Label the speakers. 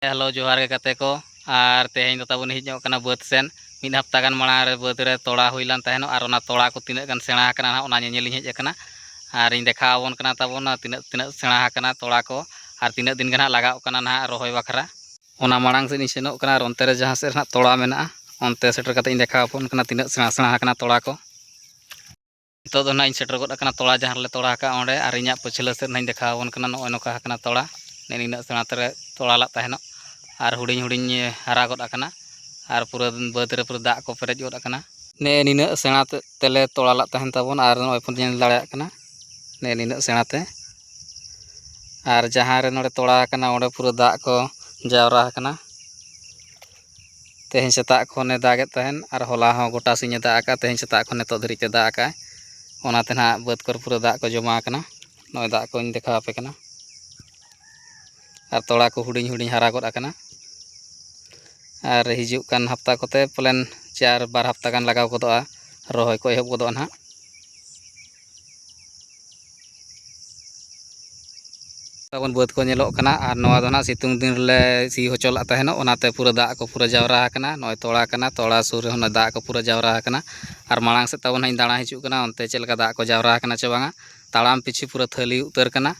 Speaker 1: hello जोहार के कते को और तेहें दो ताबन हिजो कना बात सेन मिद हफ्ता गान माड़ा रे बात रे तोड़ा हुइलान तहनो और ओना तोड़ा को तिना गान सेणा कना ओना नेनेलिं हेज कना और इन देखा आबोन कना ताबोन तिना तिना सेणा कना तोड़ा को और तिना दिन गान लगाव कना ना रोहय बखरा ओना माड़ांग से सेनो कना और ओनते रे जहां से ना तोड़ा मेना ओनते सेटर कते इन देखा आबोन कना तिना सेणा सेणा कना तोड़ा को तो दो ना इन सेटर गोद कना तोड़ा जहां ले तोड़ा का ओंडे और इᱧᱟ पछिला से नाइन देखा आबोन कना नय नोका कना तोड़ा नेनिना सेणा तरे तोड़ा ला तहनो और हुडिंग हुडिंग हरा गोद आकना और पूरा बात रे पूरा दाग को पेरेज गोद आकना ने निना सेणा तेले तोड़ा ला तहन ताबोन और नय पन नेल दाड़ेया कना ने निना सेणा ते और जहां रे नोडे तोड़ा आकना ओंडे पूरा दाग को जावरा आकना तेहें सेता खने दागे तहन और होला हो गोटा सिंह दाग आका तेहें सेता खने तो धरी ते दाग आका ओनाते ना बात कर पूरा दाग को जमा आकना नय दाग को इन देखा आपे कना और तोड़ा को हुडिंग हुडिंग हरा गोद आकना और हिजुग कान हफ्ता कोते पलेन 4-2 हफ्ता गान लगाव गोदोआ रोहय को एहब गोदोआ ना ताबन बात को नेलोग कना और नवा दो ना सितुंग दिन ले सी होचोला तहनो ओनाते पूरा दाग को पूरा जावरा आकना नय तोड़ा कना तोड़ा सुर रे दाग को पूरा जावरा आकना और माड़ांग से ताबन हई दाणा हिजुग कना ओनते चेलका दाग को जावरा आकना चे बांगा ताड़ाम पिछी पूरा थाली उतार कना